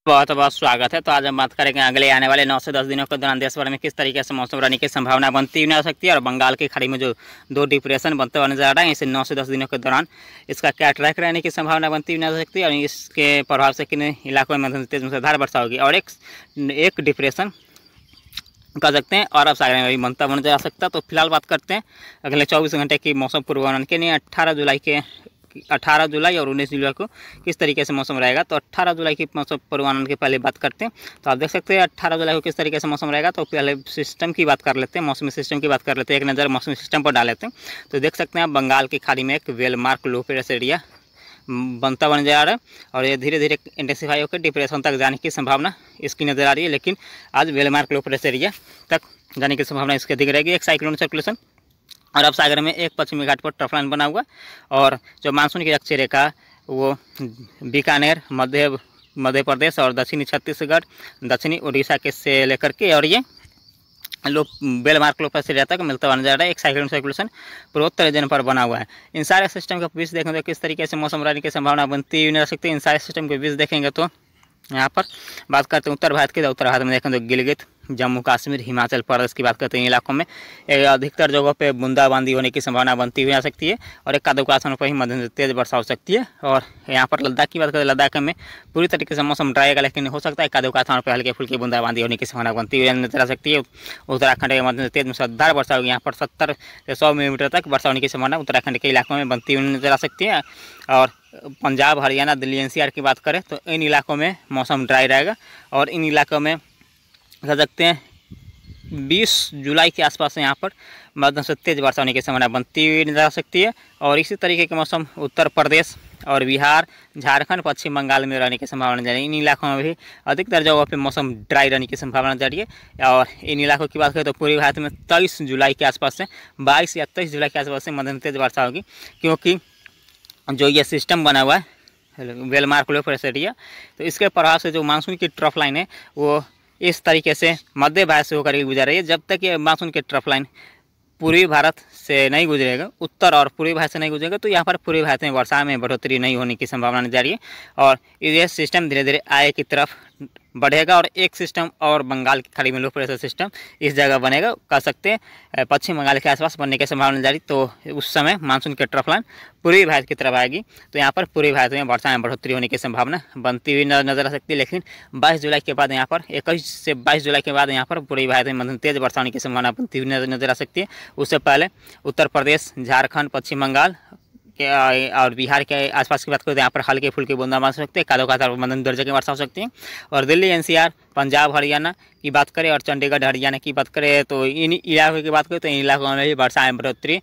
बहुत बहुत स्वागत है। तो आज हम बात करेंगे अगले आने वाले 9 से 10 दिनों के दौरान देश भर में किस तरीके से मौसम रहने की संभावना बनती हुई आ सकती है और बंगाल की खाड़ी में जो दो डिप्रेशन बनते हुए नजर आ रहे हैं, इसे 9 से 10 दिनों के दौरान इसका क्या ट्रैक रहने की संभावना बनती हुई आ सकती है और इसके प्रभाव से किन इलाकों में तेज मूसलाधार वर्षा होगी और एक डिप्रेशन कह सकते हैं और अब सागर में भी बनता बन जा सकता है। तो फिलहाल बात करते हैं अगले 24 घंटे की मौसम पूर्वानुमान के लिए 18 जुलाई और 19 जुलाई को किस तरीके से मौसम रहेगा। तो 18 जुलाई की मौसम पूर्वानुमान की पहले बात करते हैं। तो आप देख सकते हैं 18 जुलाई को किस तरीके से मौसम रहेगा। तो पहले सिस्टम की बात कर लेते हैं, मौसमी सिस्टम की बात कर लेते हैं, एक नज़र मौसमी सिस्टम पर डाल लेते हैं। तो देख सकते हैं आप बंगाल की खाड़ी में एक वेलमार्क लो प्रेशर एरिया बनता बन जा रहा है और ये धीरे धीरे इंटेंसिफाई होकर डिप्रेशन तक जाने की संभावना इसकी नज़र आ रही है। लेकिन आज वेलमार्क लो प्रेशर एरिया तक जाने की संभावना इसकी अधिक रहेगी, एक साइक्लोन सर्कुलेशन। और अब सागर में एक पश्चिमी घाट पर ट्रफ लाइन बना हुआ और जो मानसून की अक्षय रेखा वो बीकानेर, मध्य प्रदेश और दक्षिणी छत्तीसगढ़, दक्षिणी उड़ीसा के से लेकर के और ये बेलमार्क लो प्रेशर एरिया तक मिलता हुआ नजर आ रहा है। एक साइक्लोन सर्कुलेशन पूर्वोत्तर रीजन पर बना हुआ है। इन सारे सिस्टम के बीच देखेंगे तो किस तरीके से मौसम रहने की संभावना बनती हुई रह सकती है। इन सारे सिस्टम के बीच देखेंगे तो यहाँ पर बात करते हैं उत्तर भारत की। उत्तर भारत में देखें तो गिलगित, जम्मू कश्मीर, हिमाचल प्रदेश की बात करते हैं, इलाकों में अधिकतर जगहों पे बूंदाबांदी होने की संभावना बनती हुई आ सकती है और एक आधे स्थानों पर ही मध्यम से तेज वर्षा हो सकती है। और यहाँ पर लद्दाख की बात करें, लद्दाख में पूरी तरीके से मौसम ड्राई रहेगा, लेकिन हो सकता है एक आधे स्थानों पर हल्की फुल्की बूंदाबांदी होने की संभावना बनती हुई नजर आ सकती है। उत्तराखंड के मध्यम से तेज मूसलाधार वर्षा होगी, यहाँ पर 70 से 100 मिलीमीटर तक वर्षा होने की संभावना उत्तराखंड के इलाकों में बनती हुई नजर आ सकती है। और पंजाब, हरियाणा, दिल्ली, एनसीआर की बात करें तो इन इलाकों में मौसम ड्राई रहेगा और इन इलाकों में कह सकते हैं 20 जुलाई के आसपास यहाँ पर मध्यम से तेज वर्षा होने की संभावना बनती हुई नजर आ सकती है। और इसी तरीके के मौसम उत्तर प्रदेश और बिहार, झारखंड, पश्चिम बंगाल में रहने की संभावना जारी है। इन इलाकों में भी अधिकतर जगहों पे मौसम ड्राई रहने की संभावना जारी है। और इन इलाकों की बात करें तो पूरे भारत में 23 जुलाई के आसपास से 22 या 23 जुलाई के आसपास से मध्यम तेज वर्षा होगी, क्योंकि जो ये सिस्टम बना हुआ है वेलमार्क लो प्रेशर एरिया, तो इसके प्रभाव से जो मानसून की ट्रफ लाइन है वो इस तरीके से मध्य भारत से होकर गुजर रही है। जब तक ये मानसून की ट्रफ लाइन पूर्वी भारत से नहीं गुजरेगा, उत्तर और पूर्वी भारत से नहीं गुजरेगा, तो यहाँ पर पूर्वी भारत में वर्षा में बढ़ोतरी नहीं होने की संभावना जारी है। और ये सिस्टम धीरे धीरे आए की तरफ बढ़ेगा और एक सिस्टम और बंगाल की खाड़ी में लो प्रेशर सिस्टम इस जगह बनेगा, कह सकते हैं पश्चिम बंगाल के आसपास बनने की संभावना जारी। तो उस समय मानसून के ट्रफ लाइन पूर्वी भारत की तरफ आएगी, तो यहाँ पर पूर्वी भारत में वर्षा में बढ़ोतरी होने की संभावना बनती हुई नजर आ सकती है। लेकिन 22 जुलाई के बाद यहाँ पर 21 से 22 जुलाई के बाद यहाँ पर पूर्वी भारत में मध्यम तेज वर्षा होने की संभावना बनती हुई नजर आ सकती है। उससे पहले उत्तर प्रदेश, झारखंड, पश्चिम बंगाल के और बिहार के आसपास की बात करें तो यहाँ पर हल्के फुल्के बूंदाबांदी हो सकते हैं, कादो कादर मध्यम दर्जे की वर्षा हो सकती है। और दिल्ली, एनसीआर, पंजाब, हरियाणा की बात करें और चंडीगढ़, हरियाणा की बात करें तो इन इलाकों की बात करें तो इन इलाकों में भी वर्षा में बढ़ोतरी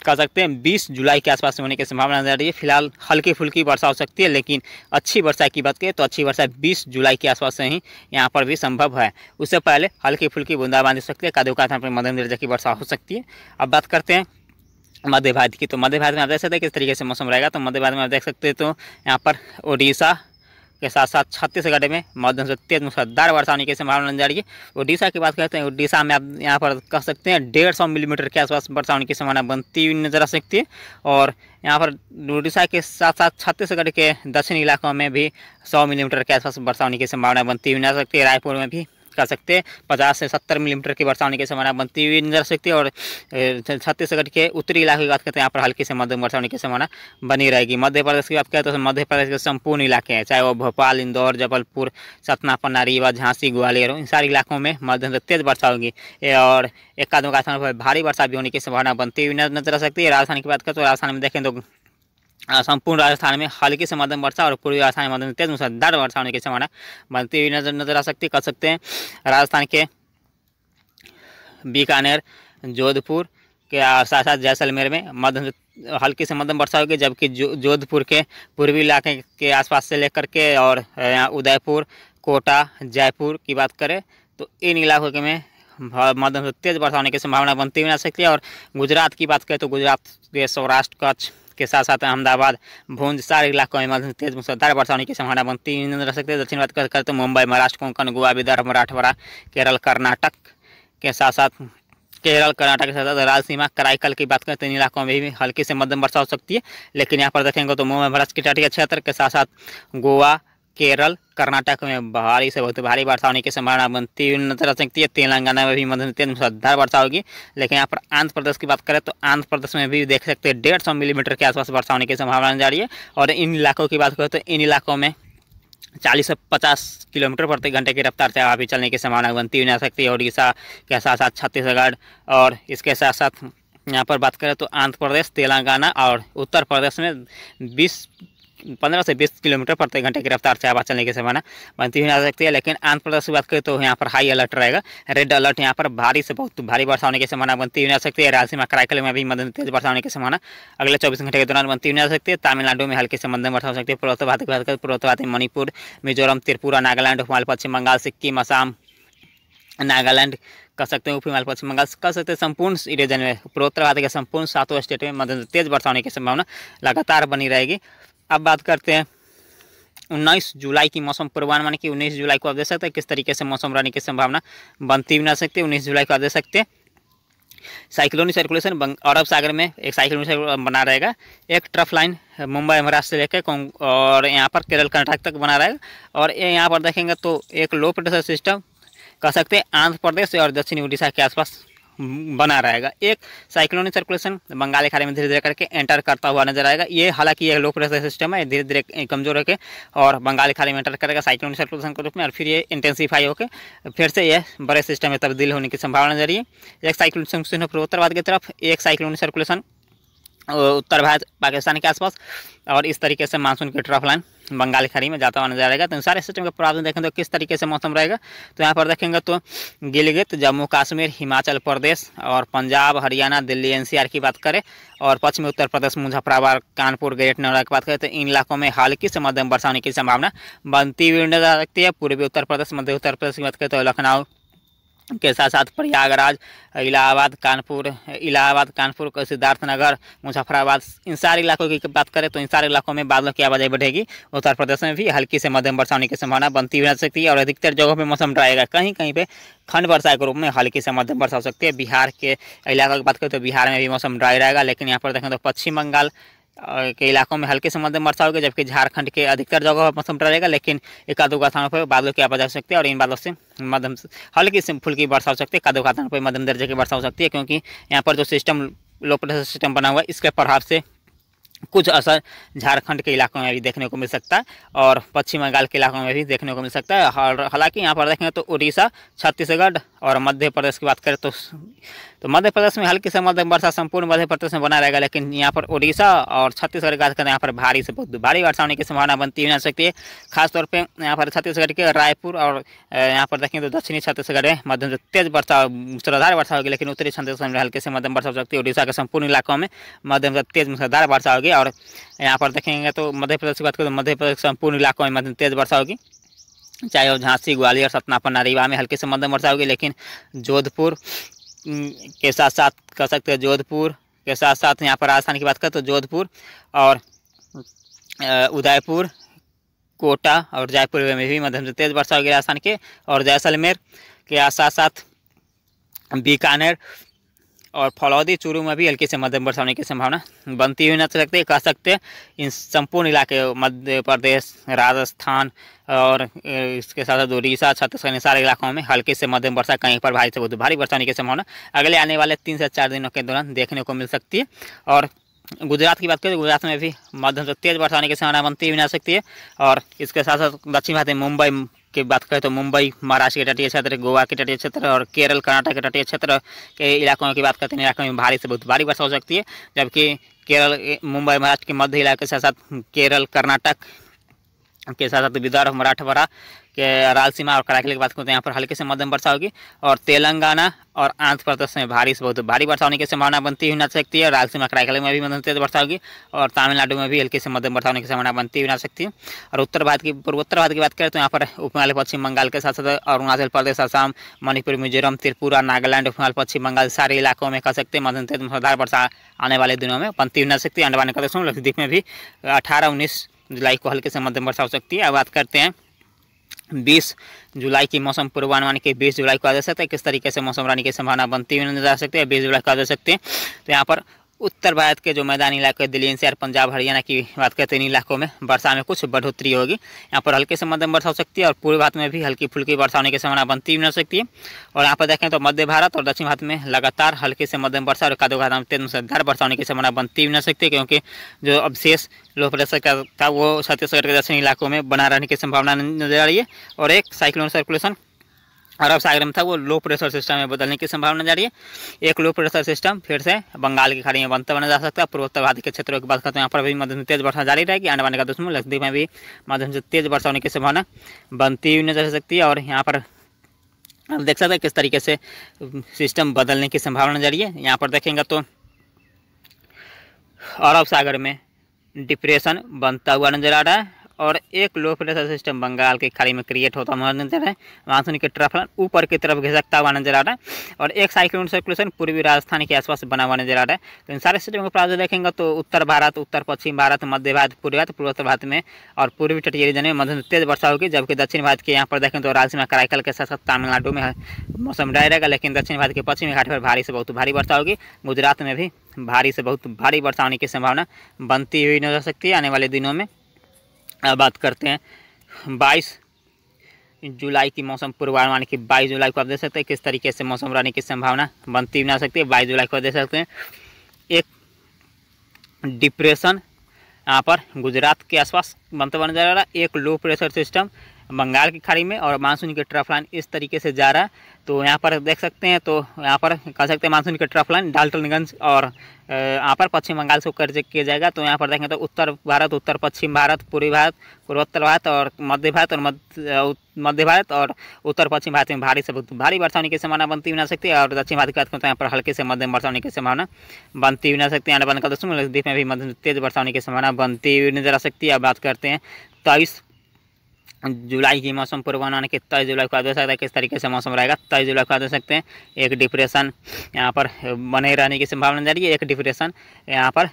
कह सकते हैं 20 जुलाई के आसपास होने की संभावना नजर आ रही है। फिलहाल हल्की फुल्की वर्षा हो सकती है, लेकिन अच्छी वर्षा की बात करें तो अच्छी वर्षा 20 जुलाई के आसपास से ही यहाँ पर भी संभव है। उससे पहले हल्की फुल्की बूंदाबांदी हो सकती है, कादो कादर पर मध्यम दर्जे की वर्षा हो सकती है। अब बात करते हैं मध्य भारत की। तो मध्य भारत में आप देख सकते हैं किस तरीके से मौसम रहेगा। तो मध्य भारत में आप देख सकते हैं तो यहाँ पर उड़ीसा के साथ साथ छत्तीसगढ़ में मध्यम से तेज मूसलाधार वर्षा होने की संभावना नजर आ रही है। उड़ीसा की बात करते हैं, उड़ीसा में आप यहाँ पर कह सकते हैं 150 मिलीमीटर के आसपास वर्षा होने की संभावना बनती हुई नजर आ सकती है। और यहाँ पर उड़ीसा के साथ साथ छत्तीसगढ़ के दक्षिणी इलाकों में भी 100 मिलीमीटर के आसपास वर्षा होने की संभावना बनती हुई नजर आ सकती है। रायपुर में भी कह सकते हैं 50 से 70 मिलीमीटर की वर्षा होने की संभावना बनती हुई नजर आ सकती है। और छत्तीसगढ़ के उत्तरी इलाके की बात करते हैं, यहाँ पर हल्की से मध्यम वर्षा होने की संभावना बनी रहेगी। मध्य प्रदेश की बात करें तो मध्य प्रदेश के संपूर्ण इलाके हैं, चाहे वो भोपाल, इंदौर, जबलपुर, सतना, पन्ना, रीवा, झांसी, ग्वालियर, इन सारे इलाकों में मध्यम से तेज वर्षा होगी और एक आधों स्थानों पर भारी वर्षा भी होने की संभावना बनती हुई नजर आ सकती है। राजस्थान की बात करें तो राजस्थान में देखें तो संपूर्ण राजस्थान में हल्की से मध्यम वर्षा और पूर्वी राजस्थान में मध्यम तेज मूसलाधार वर्षा होने की संभावना बनती हुई नजर आ सकती है। कर सकते हैं राजस्थान के बीकानेर, जोधपुर के साथ साथ जैसलमेर में मध्यम हल्की से मध्यम वर्षा होगी, जबकि जोधपुर के पूर्वी इलाके के आसपास से लेकर के और उदयपुर, कोटा, जयपुर की बात करें तो इन इलाकों में मध्यम से तेज वर्षा होने की संभावना बनती हुई आ सकती है। और गुजरात की बात करें तो गुजरात के सौराष्ट्र, कच्छ के साथ साथ अहमदाबाद, भूंज, सारे इलाकों में मध्यम तेज मूसलाधार वर्षा होने की संभावना बनती हुई नजर आ सकती है। दक्षिण बात करें तो मुंबई, महाराष्ट्र, कोंकण, गोवा, विदर्भ, मराठवाड़ा, केरल, कर्नाटक के साथ साथ राजसीमा कराईकल की बात करें तो इन इलाकों में भी हल्की से मध्यम वर्षा हो सकती है। लेकिन यहाँ पर देखेंगे तो मुंबई, महाराष्ट्र के तटीय क्षेत्र के साथ साथ गोवा, केरल कर्नाटक में भारी से बहुत भारी वर्षा होने की संभावना बनती हुई नजर आ सकती है। तेलंगाना में भी मध्यम से तेज मूसलाधार वर्षा होगी। लेकिन यहाँ पर आंध्र प्रदेश की बात करें तो आंध्र प्रदेश में भी देख सकते हैं 150 मिलीमीटर के आसपास वर्षा होने की संभावना जा रही है। और इन इलाकों की बात करें तो इन इलाकों में 40 से 50 किलोमीटर प्रति घंटे की रफ्तार से हवा भी चलने की संभावना बनती हुई जा सकती है। उड़ीसा के साथ साथ छत्तीसगढ़ और इसके साथ साथ यहाँ पर बात करें तो आंध्र प्रदेश, तेलंगाना और उत्तर प्रदेश में 15 से 20 किलोमीटर प्रति घंटे की रफ्तार से हवा चलने की संभावना बनती हुई जा सकती है। लेकिन आंध्र प्रदेश की बात करें तो यहाँ पर हाई अलर्ट रहेगा, रेड अलर्ट। यहाँ पर भारी से बहुत भारी वर्षा होने की संभावना बनती हुई जा सकती है। रायलसीमा कराईकल में भी मध्यम तेज वर्षा होने की संभावना अगले 24 घंटे के दौरान बनती हुई जा सकती है। तमिलनाडु में हल्की से मध्यम वर्षा हो सकती है। पूर्वोत्तर भारत की बात करें पूर्वोत्तर भारत में मणिपुर, मिजोरम, त्रिपुरा, नागालैंड, हिमालय, पश्चिम बंगाल, सिक्किम, असम, नागालैंड कह सकते हैं, हिमालय, पश्चिम बंगाल कह सकते हैं, संपूर्ण रीजन में पूर्वोत्तर भारत के संपूर्ण 7 स्टेट में मध्यम तेज वर्षा होने की संभावना लगातार बनी रहेगी। अब बात करते हैं 19 जुलाई की मौसम पूर्वानुमान की। 19 जुलाई को आप देख सकते हैं किस तरीके से मौसम रहने की संभावना बनती हुई ना सकती है। 19 जुलाई को आप देख सकते हैं साइक्लोनिक सर्कुलेशन अरब सागर में एक साइक्लोनिक सर्कुलेशन बना रहेगा। एक ट्रफ लाइन मुंबई महाराष्ट्र से लेकर और यहाँ पर केरल कर्नाटक तक बना रहेगा। और यहाँ पर देखेंगे तो एक लो प्रेशर सिस्टम कह सकते हैं आंध्र प्रदेश और दक्षिणी उड़ीसा के आसपास बना रहेगा। एक साइक्लोनिक सर्कुलेशन बंगाल की खाड़ी में धीरे धीरे करके एंटर करता हुआ नजर आएगा। ये हालांकि ये लो प्रेशर सिस्टम है, धीरे धीरे कमजोर होकर और बंगाल की खाड़ी में एंटर करेगा साइक्लोनिक सर्कुलेशन के रूप में। और फिर ये इंटेंसीफाई होकर फिर से ये बड़े सिस्टम में तब्दील होने की संभावना नजर है। एक साइक्लोनिक सर्कुलेशन पूर्वोत्तर भारत की तरफ, एक साइक्लोनिक सर्कुलेशन उत्तर भारत पाकिस्तान के आसपास, और इस तरीके से मानसून की ट्रफ लाइन बंगाल की खाड़ी में जाता हुआ नजर आएगा। तो इन सारे सिस्टम के प्रभाव में देखें तो किस तरीके से मौसम रहेगा तो यहाँ पर देखेंगे तो गिलगित, जम्मू कश्मीर, हिमाचल प्रदेश और पंजाब, हरियाणा, दिल्ली एनसीआर की बात करें और पश्चिमी उत्तर प्रदेश, मुजफ्फराबाद, कानपुर, ग्रेट नोएडा की बात करें तो इन इलाकों में हल्की से मध्यम वर्षा होने की संभावना बनती हुई नजर आ सकती है। पूर्वी उत्तर प्रदेश, मध्य उत्तर प्रदेश की बात करें तो लखनऊ के साथ साथ प्रयागराज, इलाहाबाद, कानपुर, सिद्धार्थनगर, मुजफ्फराबाद, इन सारे इलाकों की बात करें तो इन सारे इलाकों में बादलों की आवाजाही बढ़ेगी। उत्तर प्रदेश में भी हल्की से मध्यम वर्षा होने की संभावना बनती हुई रह सकती है और अधिकतर जगहों पे मौसम रहेगा। कहीं कहीं पे खंड वर्षा के रूप में हल्की से मध्यम वर्षा हो सकती है। बिहार के इलाकों की बात करें तो बिहार में भी मौसम ड्राई रहेगा। लेकिन यहाँ पर देखें तो पश्चिम बंगाल के इलाकों में हल्के से मध्यम वर्षा होगी, जबकि झारखंड के अधिकतर जगहों पर मौसम रहेगा। लेकिन एक आधो स्थानों पर बादलों की आवाजाही हो सकती है और इन बादलों से मध्यम हल्की से फुल्की वर्षा हो सकती है। एक आधो स्थानों पर मध्यम दर्जे की वर्षा हो सकती है, क्योंकि यहाँ पर जो सिस्टम लो प्रेशर सिस्टम बना हुआ है इसके प्रभाव से कुछ असर झारखंड के इलाकों में भी देखने को मिल सकता है और पश्चिम बंगाल के इलाकों में भी देखने को मिल सकता है। हालांकि यहाँ पर देखेंगे तो उड़ीसा, छत्तीसगढ़ और मध्य प्रदेश की बात करें तो मध्य प्रदेश में हल्की से मध्यम वर्षा संपूर्ण मध्य प्रदेश में बना रहेगा। लेकिन यहाँ पर उड़ीसा और छत्तीसगढ़ की बात करें यहाँ पर भारी से बहुत भारी वर्षा होने की संभावना बनती हुई जा सकती है। खासतौर पर यहाँ पर छत्तीसगढ़ के रायपुर और यहाँ पर देखेंगे तो दक्षिणी छत्तीसगढ़ में मध्यम से तेज वर्षा, मूसलाधार वर्षा होगी। लेकिन उत्तरी छत्तीसगढ़ में हल्के से मध्यम वर्षा हो सकती है। उड़ीसा के संपूर्ण इलाकों में मध्यम से तेज मूसलाधार वर्षा होगी। और यहाँ पर देखेंगे तो मध्य प्रदेश की बात करें तो मध्य प्रदेश के संपूर्ण इलाकों में मध्यम तेज वर्षा होगी, चाहे वो झांसी, ग्वालियर, सतना, पन्ना, रीवा में हल्की से मध्यम वर्षा होगी। लेकिन जोधपुर के साथ साथ कह सकते हैं जोधपुर के साथ साथ यहाँ पर राजस्थान की बात करें तो जोधपुर और उदयपुर, कोटा और जयपुर में भी मध्यम से तेज वर्षा होगी राजस्थान के। और जैसलमेर के साथ साथ बीकानेर और फलौदी, चूरू में भी हल्की से मध्यम वर्षा होने की संभावना बनती हुई नजर सकती है। कह सकते हैं इन संपूर्ण इलाके मध्य प्रदेश, राजस्थान और इसके साथ साथ उड़ीसा, छत्तीसगढ़, सारे इलाकों में हल्की से मध्यम वर्षा, कहीं पर भारी से बहुत भारी वर्षा होने की संभावना अगले आने वाले 3 से 4 दिनों के दौरान देखने को मिल सकती है। और गुजरात की बात करें तो गुजरात में भी मध्यम से तेज वर्षा होने की संभावना बनती हुई नजर सकती है। और इसके साथ साथ दक्षिण भारत में मुंबई की बात करें तो मुंबई, महाराष्ट्र के तटीय क्षेत्र, गोवा के तटीय क्षेत्र और केरल, कर्नाटक के तटीय क्षेत्र के इलाकों की बात करते हैं, इलाकों में भारी से बहुत भारी वर्षा हो सकती है। जबकि केरल, मुंबई, महाराष्ट्र के मध्य इलाके के साथ साथ केरल, कर्नाटक के साथ साथ विदर्भ, मराठवाड़ा के रायलसीमा और कराईकल की बात करते हैं, यहाँ पर हल्के से मध्यम वर्षा होगी। और तेलंगाना और आंध्र प्रदेश में भारी से बहुत भारी वर्षा होने की संभावना बनती हुई नजर सकती है। रायलसीमा, कराईकल में भी मध्यम तेज वर्षा होगी और तमिलनाडु में भी हल्की से मध्यम वर्षा होने की संभावना बनती हुई नजर सकती है। और पूर्वोत्तर भारत की बात करें तो यहाँ पर उपहिमालय पश्चिम बंगाल के साथ साथ अरुणाचल प्रदेश, असम, मणिपुर, मिजोरम, त्रिपुरा, नागालैंड, उपहिमालय पश्चिम बंगाल सारे इलाकों में कह सकते हैं मध्यम तेज मूसलाधार वर्षा आने वाले दिनों में बनती हुई नजर सकती है। अंडमान निकोबार और लक्षद्वीप में भी 18-19 जुलाई को हल्के से मध्यम वर्षा हो सकती है। अब बात करते हैं 20 जुलाई की मौसम पूर्वानुमान के। 20 जुलाई को आ जा सकता है किस तरीके से मौसम रहने की संभावना बनती हुई नजर आ सकती है। 20 जुलाई को आ जा सकते हैं तो यहाँ पर उत्तर भारत के जो मैदानी इलाके दिल्ली एनसीआर पंजाब हरियाणा की बात करते हैं, इन इलाकों में वर्षा में कुछ बढ़ोतरी होगी। यहाँ पर हल्के से मध्यम वर्षा हो सकती है और पूर्वी भारत में भी हल्की फुल्की वर्षा होने की संभावना बनती भी हो सकती है। और यहाँ पर देखें तो मध्य भारत और दक्षिण भारत में लगातार हल्के से मध्यम वर्षा और एकाध घात में तेज मूसलाधार वर्षा होने की संभावना बनती भी हो सकती है, क्योंकि जो अवशेष लो प्रेशर का था वो छत्तीसगढ़ के दक्षिणी इलाकों में बना रहने की संभावना नजर आ रही है। और एक साइक्लोन सर्कुलेशन अरब सागर में था वो लो प्रेशर सिस्टम में बदलने की संभावना जा रही है। एक लो प्रेशर सिस्टम फिर से बंगाल की खाड़ी में बनता बना जा सकता है। पूर्वोत्तर भारत के क्षेत्रों की बात करते हैं, यहाँ पर भी मध्यम से तेज वर्षा जारी रहेगी। आने वाले का दुश्मन लक्षद्वीप में भी मध्यम से तेज वर्षा होने की संभावना बनती हुई नजर आ सकती है। और यहाँ पर आप देख सकते हैं किस तरीके से सिस्टम बदलने की संभावना जा रही है। यहाँ पर देखेंगे तो अरब सागर में डिप्रेशन बनता हुआ नजर आ रहा है और एक लो प्रेशर सिस्टम बंगाल की खाड़ी में क्रिएट होता हुआ नजर आ रहा है। मानसून के ट्रफ ऊपर की तरफ घिसकता हुआ नजर आ रहा है और एक साइक्लोन सर्कुलेशन पूर्वी राजस्थान के आसपास बना हुआ नजर आ रहा है। तो इन सारे सिस्टम के प्रारूप देखेंगे तो उत्तर भारत, उत्तर पश्चिम भारत, मध्य भारत, पूर्वी भारत, पूर्वोत्तर भारत में और पूर्वी तटीय रीजन में मध्यम तेज वर्षा होगी। जबकि दक्षिण भारत के यहाँ पर देखें तो राजस्थान कराईकल के साथ साथ तमिलनाडु में मौसम ड्राई रहेगा, लेकिन दक्षिण भारत के पश्चिमी घाट पर भारी से बहुत भारी वर्षा होगी। गुजरात में भी भारी से बहुत भारी वर्षा होने की संभावना बनती हुई नजर आ सकती है आने वाले दिनों में। अब बात करते हैं 22 जुलाई की मौसम पूर्वानुमान की। 22 जुलाई को आप देख सकते हैं किस तरीके से मौसम रहने की संभावना बनती बना सकती है। 22 जुलाई को देख सकते हैं एक डिप्रेशन यहाँ पर गुजरात के आसपास बनता हुआ नजर आ रहा है। एक लो प्रेशर सिस्टम बंगाल की खाड़ी में और मानसून के ट्रफ लाइन इस तरीके से जा रहा है। तो यहाँ पर देख सकते हैं, तो यहाँ पर कह सकते हैं मानसून के ट्रफ लाइन डाल्टनगंज और यहाँ पर पश्चिम बंगाल से होकर किया जाएगा। तो यहाँ पर देखें तो उत्तर भारत, उत्तर पश्चिम भारत, पूर्वी भारत, पूर्वोत्तर भारत और मध्य भारत और मध्य भारत और उत्तर पश्चिम भारत में भारी से बहुत भारी वर्षा होने की संभावना बनती हुई ना सकती है। और दक्षिण भारत की बात करें तो यहाँ पर हल्के से मध्यम वर्षा होने की संभावना बनती हुई ना सकती है। आने वाले दोस्तों लक्षद्वीप में भी मध्यम तेज वर्षा होने की संभावना बनती हुई नजर आ सकती है। अब बात करते हैं 23 जुलाई की मौसम पूर्वानुमान के। 23 जुलाई को आप देख सकते हैं किस तरीके से मौसम रहेगा। 23 जुलाई को आप देख सकते हैं एक डिप्रेशन यहाँ पर बने रहने की संभावना जा रही है। एक डिप्रेशन यहाँ पर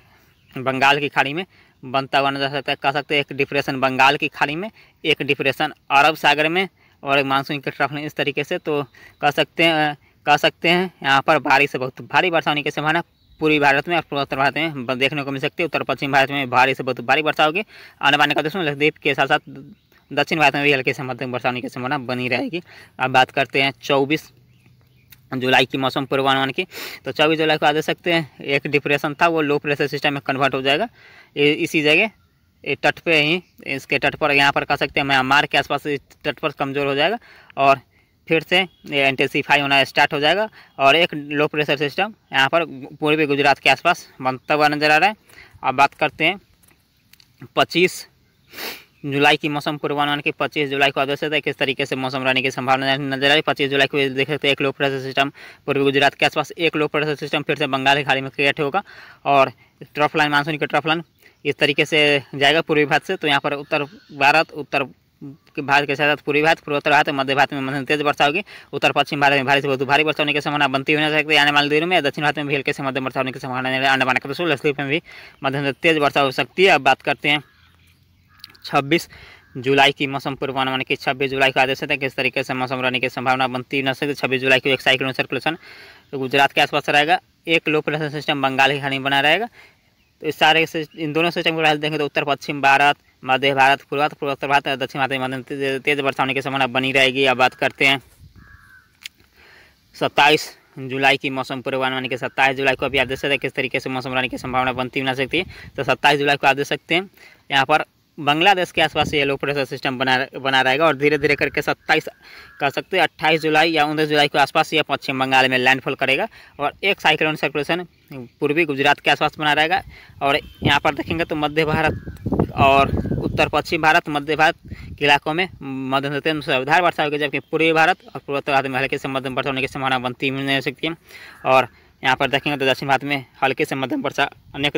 बंगाल की खाड़ी में बनता हुआ नजर आ सकता है। कह सकते हैं एक डिप्रेशन बंगाल की खाड़ी में, एक डिप्रेशन अरब सागर में और एक मानसून के ट्रफ में इस तरीके से। तो कह सकते हैं यहाँ पर भारी से बहुत भारी वर्षा होने की संभावना पूर्वी भारत में और पूर्वोत्तर भारत में देखने को मिल सकती है। उत्तर पश्चिम भारत में भारी से बहुत भारी वर्षा होगी। आने वाले का दोस्तों लक्षद्वीप के साथ साथ दक्षिण भारत में भी हल्के से मध्यम वर्षा होने की संभावना बनी रहेगी। अब बात करते हैं 24 जुलाई की मौसम पूर्वानुमान की। तो 24 जुलाई को आ दे सकते हैं एक डिप्रेशन था वो लो प्रेशर सिस्टम में कन्वर्ट हो जाएगा इसी जगह तट पे ही, इसके तट पर यहाँ पर कह सकते हैं म्यांमार के आसपास तट पर कमज़ोर हो जाएगा और फिर से इंटेंसिफाई होना स्टार्ट हो जाएगा। और एक लो प्रेशर सिस्टम यहाँ पर पूर्वी गुजरात के आसपास बनता हुआ नजर आ रहा है। अब बात करते हैं 25 जुलाई की मौसम पूर्वानुमान की। 25 जुलाई को आप देख सकते हैं किस तरीके से मौसम रहने की संभावना नजर आ रही है। 25 जुलाई को देख सकते हैं एक लो प्रेशर सिस्टम पूर्वी गुजरात के आसपास, एक लो प्रेशर सिस्टम फिर से बंगाल की खाड़ी में क्रिएट होगा और ट्रफ लाइन मानसून की ट्रफ लाइन इस तरीके से जाएगा पूर्वी भारत से। तो यहाँ पर उत्तर भारत, उत्तर भारत के साथ पूर्वी भारत, पूर्वोत्तर भारत, मध्य भारत में मध्यम तेज वर्षा होगी। उत्तर पश्चिम भारत में भारी से बहुत भारी वर्षा होने की संभावना बनती हुई नजर सकती है आने वाले दिनों में। दक्षिण भारत में भी हल्के से मध्यम वर्षा होने की संभावना आने वाले का लक्षद्वीप में भी मध्यम तेज वर्षा हो सकती है। अब बात करते हैं 26 जुलाई की मौसम पूर्वानुमान की। 26 जुलाई को आदेश है किस तरीके से मौसम रहने की संभावना बनती न सकती। 26 जुलाई को एक साइक्लोन सर्कुलेशन गुजरात के आसपास रहेगा। एक लो प्रेशर सिस्टम बंगाल की खाड़ी में बना रहेगा। तो इस सारे इन दोनों सिस्टम को देखें तो उत्तर पश्चिम भारत, मध्य भारत, पूर्वोत्तर भारत और दक्षिण भारत में मध्यम तेज वर्षा होने की संभावना बनी रहेगी। अब बात करते हैं 27 जुलाई की मौसम पूर्वानुमान के। 27 जुलाई को अभी आप देख सकते हैं किस तरीके से मौसम रहने की संभावना बनती ना सकती है। तो 27 जुलाई को आप देख सकते हैं यहाँ पर बांग्लादेश के आसपास ये लो प्रेशर सिस्टम बना रहेगा और धीरे धीरे करके 27 कर सकते हैं 28 जुलाई या 29 जुलाई के आसपास ये पश्चिम बंगाल में लैंडफॉल करेगा और एक साइक्लोन सर्कुलेशन पूर्वी गुजरात के आसपास बना रहेगा। और यहाँ पर देखेंगे तो मध्य भारत और उत्तर पश्चिम भारत, मध्य भारत के इलाकों में मध्यम से मूसलाधार वर्षा होगी, जबकि पूर्वी भारत और पूर्वोत्तर भारत में हल्के से मध्यम वर्षा होने की संभावना बनती मिल सकती है। और यहाँ पर देखेंगे तो दक्षिण भारत में हल्के से मध्यम वर्षा अनेक